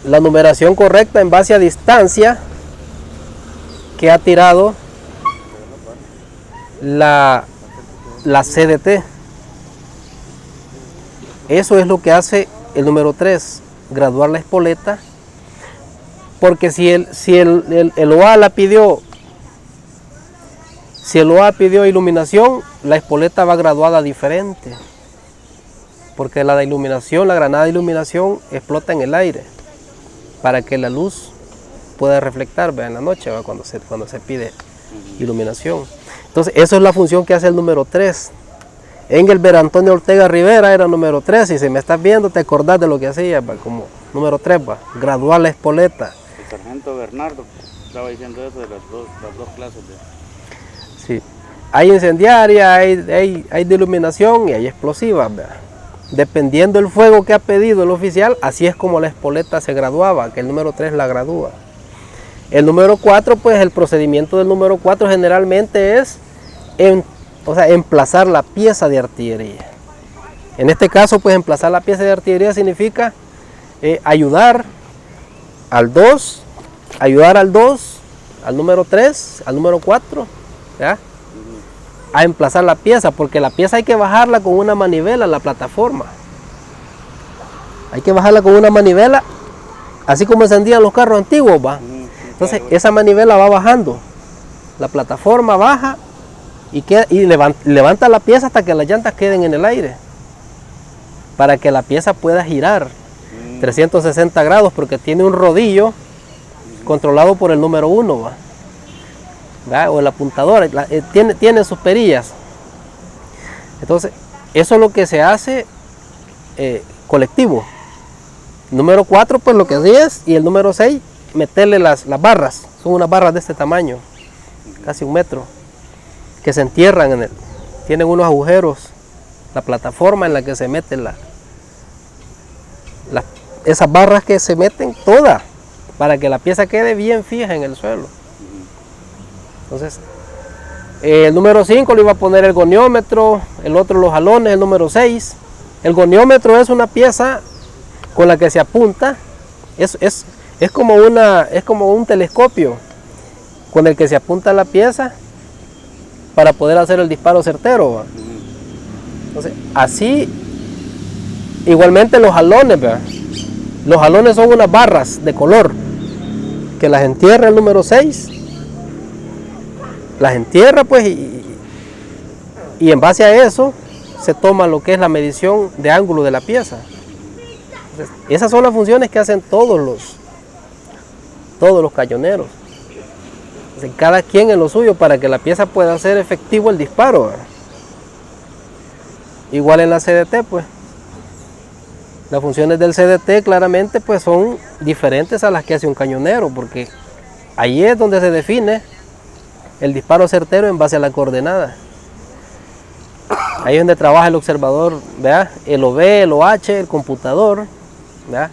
la numeración correcta en base a distancia que ha tirado la CDT. Eso es lo que hace el número 3, graduar la espoleta, porque si el OA la pidió, si el OA pidió iluminación, la espoleta va graduada diferente, porque la de iluminación, la granada de iluminación explota en el aire para que la luz pueda reflectar, ¿ve? En la noche, ¿ve? Cuando se pide iluminación. Entonces, eso es la función que hace el número 3. Engelbert Antonio Ortega Rivera era número 3, y si me estás viendo te acordás de lo que hacía, ¿va? Como número 3, ¿va? Graduar la espoleta. El sargento Bernardo estaba diciendo eso de las dos clases de... Sí. Hay incendiaria, hay de iluminación y hay explosivas, ¿verdad? Dependiendo del fuego que ha pedido el oficial, así es como la espoleta se graduaba, que el número 3 la gradúa. El número 4, pues el procedimiento del número 4 generalmente es emplazar la pieza de artillería. En este caso, pues emplazar la pieza de artillería significa ayudar al 2, al número 3, al número 4, ¿ya? A emplazar la pieza, porque la pieza hay que bajarla con una manivela, la plataforma. Hay que bajarla con una manivela, así como encendían los carros antiguos, ¿va? Entonces esa manivela va bajando, la plataforma baja y levanta la pieza hasta que las llantas queden en el aire, para que la pieza pueda girar 360 grados, porque tiene un rodillo controlado por el número 1, ¿va? ¿Va? O el apuntador, tiene sus perillas. Entonces, eso es lo que se hace colectivo. Número 4, pues lo que es, y el número 6, meterle las barras. Son unas barras de este tamaño, casi 1 metro, que se entierran tienen unos agujeros, la plataforma en la que se meten esas barras, que se meten todas, para que la pieza quede bien fija en el suelo. Entonces, el número 5 le iba a poner el goniómetro, el otro los jalones, el número 6. El goniómetro es una pieza con la que se apunta, es como un telescopio con el que se apunta la pieza para poder hacer el disparo certero, ¿va? Entonces, así, igualmente los jalones, ¿verdad? Los jalones son unas barras de color que las entierra el número 6. Las entierra, pues, y en base a eso se toma lo que es la medición de ángulo de la pieza. Entonces, esas son las funciones que hacen todos los cañoneros. Entonces, cada quien en lo suyo, para que la pieza pueda hacer efectivo el disparo, ¿verdad? Igual en la CDT, pues. Las funciones del CDT claramente, pues, son diferentes a las que hace un cañonero, porque ahí es donde se define el disparo certero en base a la coordenada. Ahí es donde trabaja el observador, ¿verdad? El OB, el OH, el computador, ¿verdad?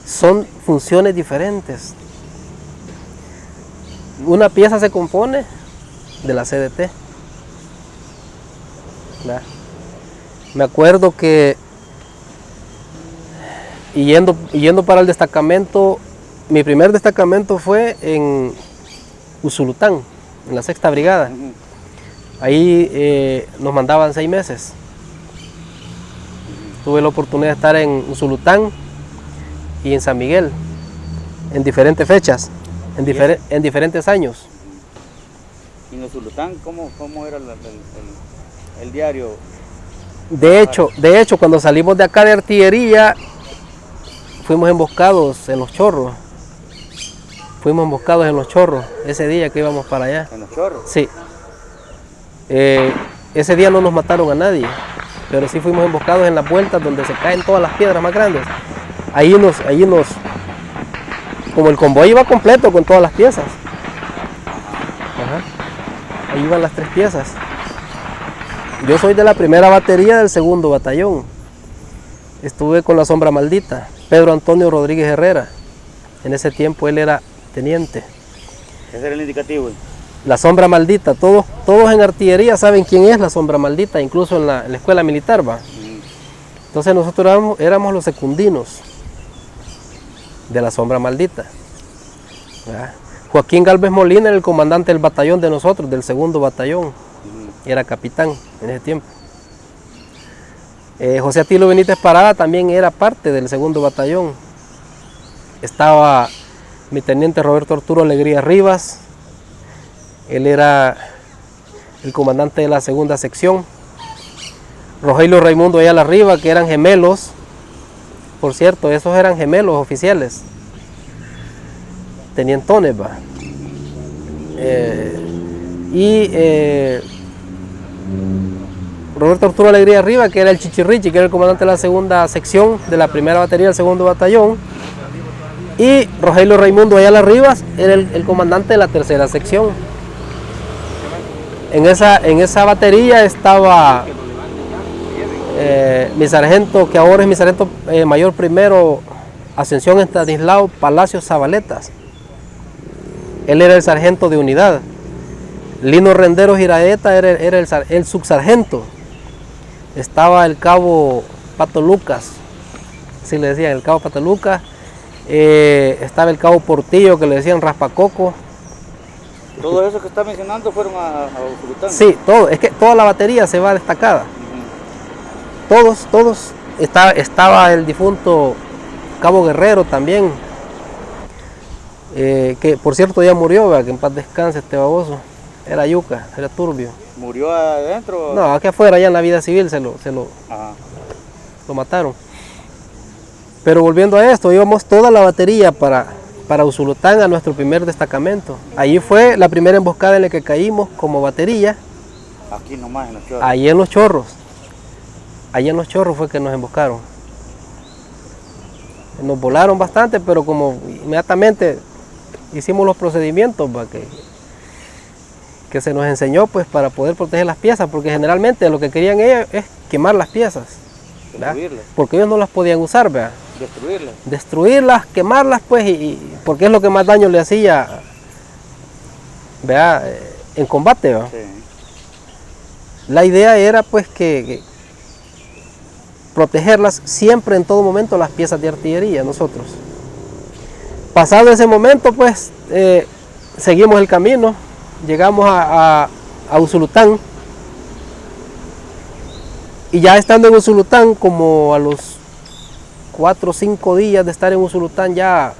Son funciones diferentes. Una pieza se compone de la CDT, ¿verdad? Me acuerdo que yendo para el destacamento, mi primer destacamento fue en Usulután, en la 6ª brigada. Ahí nos mandaban 6 meses. Tuve la oportunidad de estar en Usulután y en San Miguel, en diferentes fechas, en diferentes años. ¿Y en Usulután cómo era el diario? De hecho, cuando salimos de acá de artillería, fuimos emboscados en los Chorros. Ese día que íbamos para allá. ¿En los Chorros? Sí. Ese día no nos mataron a nadie, pero sí fuimos emboscados en las vueltas donde se caen todas las piedras más grandes. Ahí nos, como el convoy iba completo con todas las piezas. Ahí iban las 3 piezas. Yo soy de la primera batería del 2º batallón. Estuve con la sombra maldita, Pedro Antonio Rodríguez Herrera. En ese tiempo él era teniente. Ese era el indicativo. La sombra maldita, todos en artillería saben quién es la sombra maldita, incluso en la escuela militar, ¿va? Entonces nosotros éramos los secundinos. de la sombra maldita. ¿Verdad? Joaquín Galvez Molina era el comandante del batallón de nosotros, del 2º batallón. Era capitán en ese tiempo. José Atilo Benítez Parada también era parte del 2º batallón. Estaba mi teniente Roberto Arturo Alegría Rivas. Él era el comandante de la 2ª sección. Rogelio Raimundo Ayala Riva, que eran gemelos. Por cierto, esos eran gemelos oficiales. Tenientones, va. Roberto Arturo Alegría Riva, que era el Chichirrichi, que era el comandante de la 2ª sección de la 1ª batería del 2º batallón. Y Rogelio Raimundo Ayala Rivas era el comandante de la 3ª sección. En esa batería estaba mi sargento, que ahora es mi sargento mayor primero, Ascensión Estanislao Palacios Zabaletas. Él era el sargento de unidad. Lino Renderos Iraeta era el subsargento. Estaba el cabo Pato Lucas, así le decían, el cabo Pato Lucas. Estaba el cabo Portillo, que le decían Raspacoco. ¿Todo eso que está mencionando fueron a Usulután? Sí, todo, es que toda la batería se va destacada. Todos. Estaba el difunto cabo Guerrero también, que por cierto ya murió, ¿verdad? Que en paz descanse este baboso. Era yuca, era turbio. ¿Murió adentro? No, aquí afuera, allá en la vida civil se lo mataron. Pero volviendo a esto, íbamos toda la batería para Usulután, a nuestro primer destacamento. Allí fue la primera emboscada en la que caímos como batería. Aquí nomás, en los Chorros. Ahí en los Chorros. Allí en los Chorros fue que nos emboscaron. Nos volaron bastante, pero como inmediatamente hicimos los procedimientos que se nos enseñó, pues, para poder proteger las piezas, porque generalmente lo que querían ellos es quemar las piezas, Destruirlas. porque ellos no las podían usar, ¿verdad? Destruirlas, quemarlas, pues, porque es lo que más daño le hacía, ¿verdad? En combate, ¿verdad? Sí. La idea era, pues, que protegerlas siempre, en todo momento, las piezas de artillería, nosotros. Pasado ese momento, pues, seguimos el camino. Llegamos a Usulután, y ya estando en Usulután, como a los 4 o 5 días de estar en Usulután, ya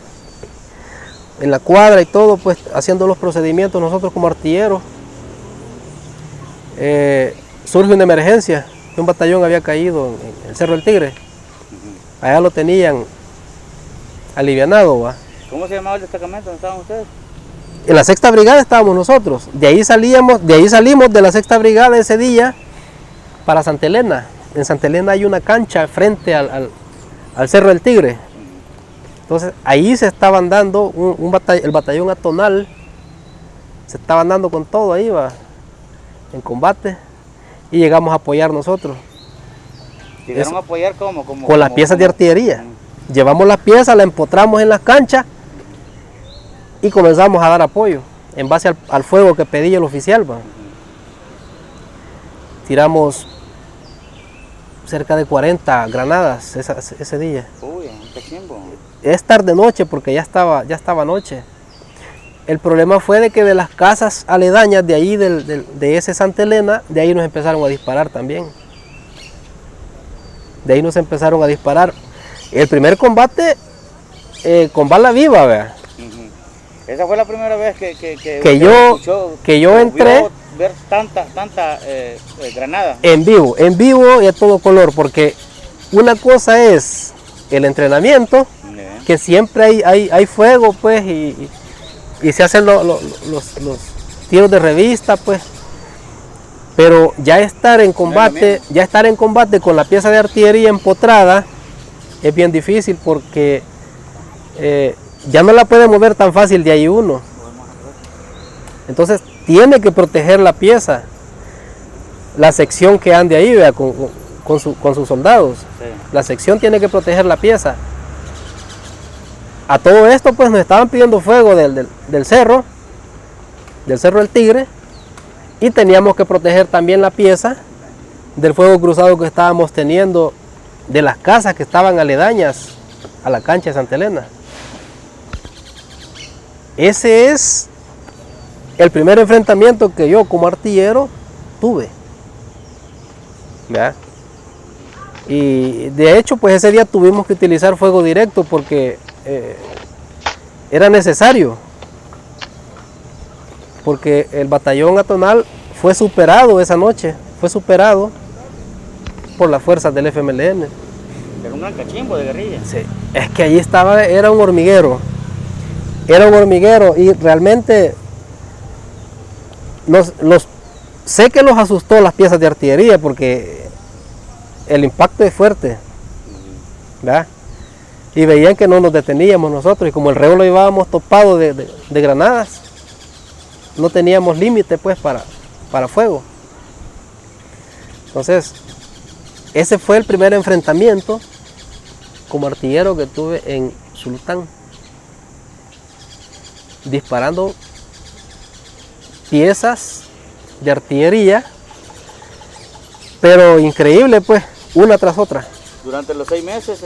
en la cuadra y todo, pues haciendo los procedimientos nosotros como artilleros, surge una emergencia. Un batallón había caído en el Cerro del Tigre. Allá lo tenían alivianado, ¿va? ¿Cómo se llamaba el destacamento donde estaban ustedes? En la 6ª brigada estábamos nosotros. De ahí salimos de la 6ª brigada ese día para Santa Elena. En Santa Elena hay una cancha frente al Cerro del Tigre. Entonces ahí se estaban dando el batallón Atonal. Se estaban dando con todo ahí, va, en combate. Y llegamos a apoyar nosotros. ¿Llegaron a apoyar cómo? Con las piezas de artillería. Llevamos las piezas, las empotramos en las canchas y comenzamos a dar apoyo en base al fuego que pedía el oficial, ¿va? Tiramos cerca de 40 granadas ese día. Uy, qué tiempo. Es tarde noche, porque ya estaba noche. El problema fue de que de las casas aledañas de ahí, de ese Santa Elena, de ahí nos empezaron a disparar también. De ahí nos empezaron a disparar. El primer combate con bala viva, ¿verdad? Esa fue la primera vez que yo entré ver tanta granada. En vivo y a todo color, porque una cosa es el entrenamiento, que siempre hay fuego, pues, y se hacen los tiros de revista, pues, pero ya estar en combate con la pieza de artillería empotrada es bien difícil, porque ya no la puede mover tan fácil de ahí uno. Entonces tiene que proteger la pieza, la sección que ande ahí, vea, con sus soldados. Sí. La sección tiene que proteger la pieza. A todo esto, pues, nos estaban pidiendo fuego del cerro del Tigre, y teníamos que proteger también la pieza del fuego cruzado que estábamos teniendo de las casas que estaban aledañas a la cancha de Santa Elena. Ese es el primer enfrentamiento que yo como artillero tuve. ¿Verdad? Y de hecho, pues ese día tuvimos que utilizar fuego directo porque era necesario. Porque el batallón Atonal fue superado esa noche, fue superado por las fuerzas del FMLN. Era un gran cachimbo de guerrilla. Sí, es que allí estaba, era un hormiguero y realmente sé que los asustó las piezas de artillería porque el impacto es fuerte, ¿verdad? Y veían que no nos deteníamos nosotros y como el reo lo llevábamos topado de granadas, no teníamos límite pues para fuego. Entonces, ese fue el primer enfrentamiento como artillero que tuve en Usulután, disparando piezas de artillería, pero increíble pues, una tras otra. Durante los 6 meses,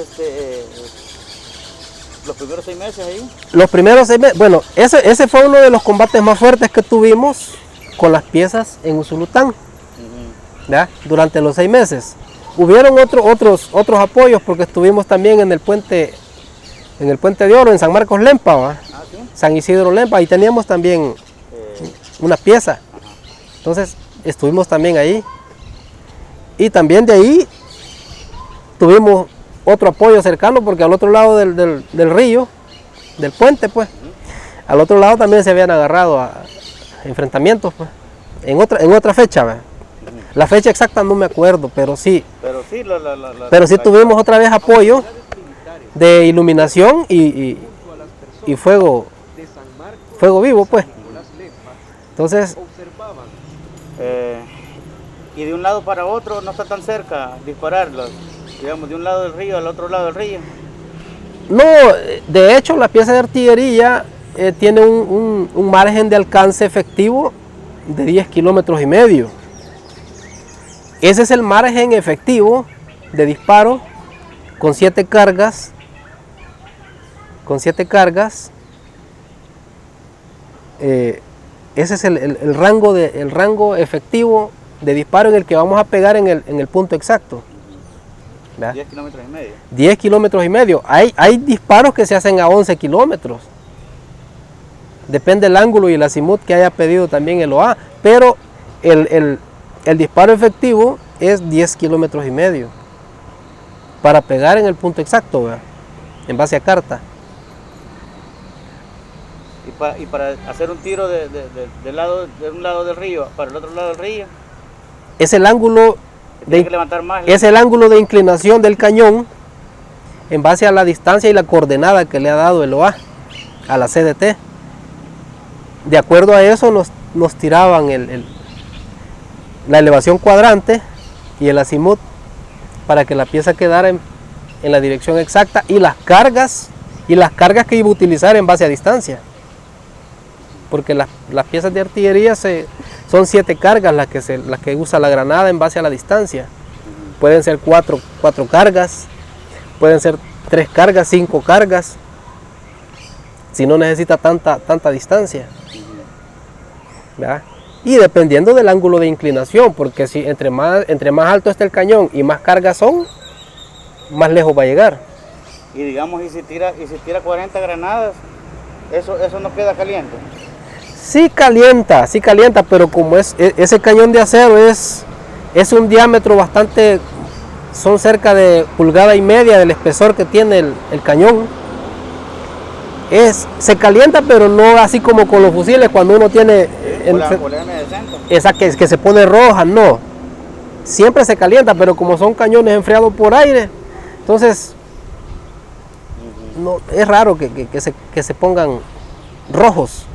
los primeros 6 meses ahí. Los primeros 6 meses, bueno, ese fue uno de los combates más fuertes que tuvimos con las piezas en Usulután, ¿verdad? Durante los 6 meses. Hubieron otros apoyos porque estuvimos también en el puente de Oro, en San Marcos Lempa, ¿va? Ah, ¿sí? San Isidro Lempa, y teníamos también una pieza. Ajá. Entonces estuvimos también ahí. Y también de ahí tuvimos otro apoyo cercano porque al otro lado del río, del puente, pues, al otro lado también se habían agarrado a enfrentamientos, pues, en otra fecha, ¿verdad? La fecha exacta no me acuerdo, pero sí. Pero sí tuvimos otra vez apoyo de iluminación y fuego vivo, pues. Entonces, y de un lado para otro no está tan cerca dispararlos, digamos, de un lado del río al otro lado del río. no, de hecho la pieza de artillería tiene un margen de alcance efectivo de 10 kilómetros y medio. Ese es el margen efectivo de disparo con 7 cargas. Ese es el rango efectivo de disparo en el que vamos a pegar en el punto exacto. ¿Verdad? 10 kilómetros y medio. 10 kilómetros y medio. Hay disparos que se hacen a 11 kilómetros. Depende del ángulo y el azimut que haya pedido también el OA. Pero el disparo efectivo es 10 kilómetros y medio. Para pegar en el punto exacto, ¿verdad? En base a carta. Y para hacer un tiro de un lado del río para el otro lado del río. Es el ángulo Tiene que levantar más. es el ángulo de inclinación del cañón en base a la distancia y la coordenada que le ha dado el OA a la CDT. De acuerdo a eso nos tiraban la elevación cuadrante y el azimut para que la pieza quedara en la dirección exacta y las cargas que iba a utilizar en base a distancia. Porque las piezas de artillería son 7 cargas las que usa la granada en base a la distancia. Pueden ser 4 cargas, pueden ser 3 cargas, 5 cargas, si no necesita tanta distancia. ¿Verdad? Y dependiendo del ángulo de inclinación, porque si entre más alto está el cañón y más cargas son, más lejos va a llegar. Y digamos, y si tira 40 granadas, eso no queda caliente. Sí calienta, pero como ese cañón de acero es un diámetro bastante, son cerca de 1,5 pulgadas del espesor que tiene el cañón. Se calienta, pero no así como con los fusiles cuando uno tiene esa que se pone roja, no. Siempre se calienta, pero como son cañones enfriados por aire, entonces no, es raro que se pongan rojos.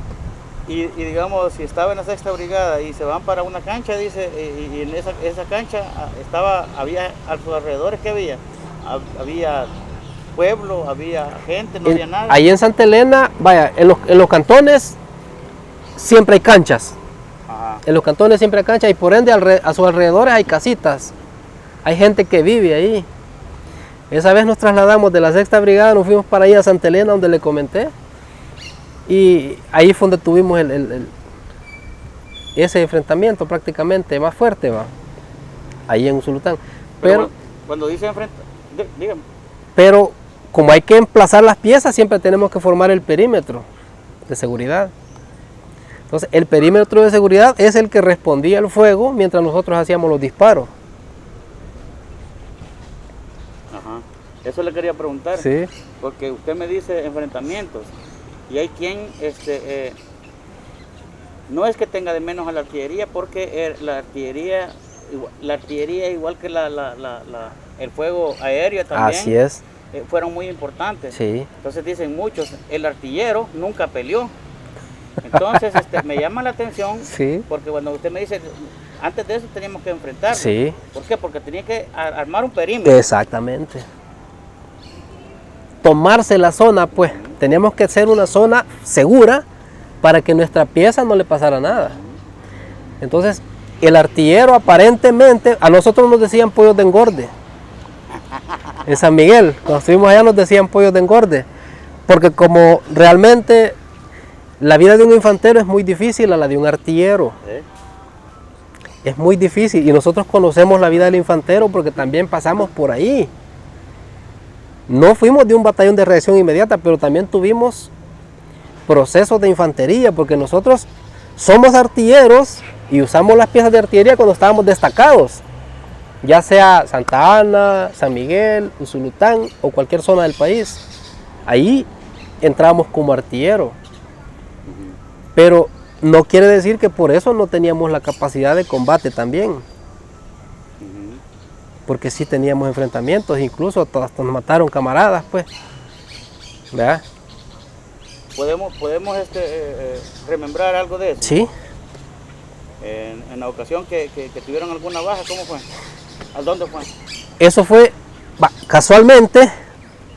Y digamos, si estaba en la 6ª brigada y se van para una cancha, dice, y en esa cancha había a sus alrededores, ¿qué había? Había pueblo, había gente, no había nada. Ahí en Santa Elena, vaya, en los cantones siempre hay canchas. Ajá. En los cantones siempre hay canchas y por ende a sus alrededores hay casitas. Hay gente que vive ahí. Esa vez nos trasladamos de la 6ª brigada, nos fuimos para ahí a Santa Elena, donde le comenté. Y ahí fue donde tuvimos ese enfrentamiento prácticamente más fuerte, va. Ahí en Usulután. Pero cuando dice dígame. Pero como hay que emplazar las piezas, siempre tenemos que formar el perímetro de seguridad. Entonces, el perímetro de seguridad es el que respondía al fuego mientras nosotros hacíamos los disparos. Ajá. Eso le quería preguntar. Sí. Porque usted me dice enfrentamientos. Y hay quien, no es que tenga de menos a la artillería, porque la artillería igual que el fuego aéreo también. Así es. Fueron muy importantes. Sí. Entonces dicen muchos, el artillero nunca peleó. Entonces me llama la atención, Sí. porque cuando usted me dice, antes de eso teníamos que enfrentarnos. Sí. ¿Por qué? Porque tenía que armar un perímetro. Exactamente. Tomarse la zona, pues, teníamos que hacer una zona segura para que nuestra pieza no le pasara nada. Entonces, el artillero aparentemente, a nosotros nos decían pollos de engorde. En San Miguel, cuando estuvimos allá nos decían pollos de engorde. Porque como realmente la vida de un infantero es muy difícil a la de un artillero. Es muy difícil y nosotros conocemos la vida del infantero porque también pasamos por ahí. No fuimos de un batallón de reacción inmediata, pero también tuvimos procesos de infantería porque nosotros somos artilleros y usamos las piezas de artillería cuando estábamos destacados, ya sea Santa Ana, San Miguel, Usulután o cualquier zona del país. Ahí entramos como artillero, pero no quiere decir que por eso no teníamos la capacidad de combate también, porque sí teníamos enfrentamientos, incluso hasta nos mataron camaradas, pues, ¿verdad? ¿Podemos remembrar algo de eso? Sí. En la ocasión que tuvieron alguna baja, ¿cómo fue? ¿A dónde fue? Eso fue, casualmente,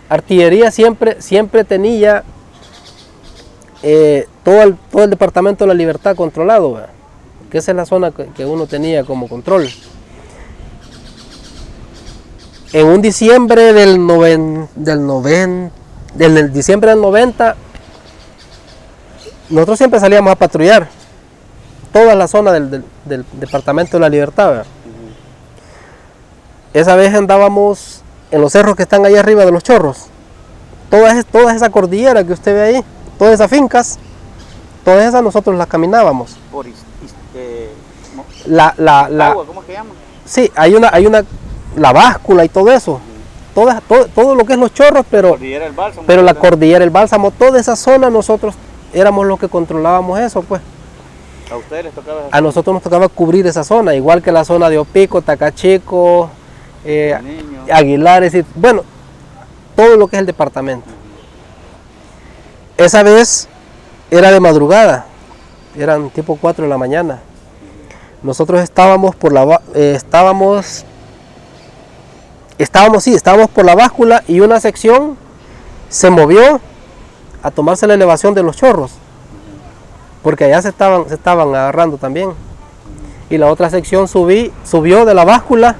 artillería siempre tenía todo el departamento de la Libertad controlado, ¿verdad? Que esa es la zona que uno tenía como control. En un diciembre del diciembre del 90, nosotros siempre salíamos a patrullar toda la zona del departamento de la Libertad, ¿verdad? Esa vez andábamos en los cerros que están ahí arriba de los Chorros. Toda esa cordillera que usted ve ahí, todas esas fincas, todas esas nosotros las caminábamos. Por agua, ¿cómo se llama? Sí, hay una la báscula y todo eso. Todo lo que es los Chorros, pero la cordillera, el Bálsamo, toda esa zona nosotros éramos los que controlábamos eso, pues. ¿A ustedes les tocaba? A nosotros nos tocaba cubrir esa zona, igual que la zona de Opico, Tacachico, Aguilares, y bueno, todo lo que es el departamento. Esa vez era de madrugada, eran tipo 4 de la mañana. Nosotros estábamos por la báscula y una sección se movió a tomarse la elevación de los Chorros, porque allá se estaban agarrando también. Y la otra sección subieron de la báscula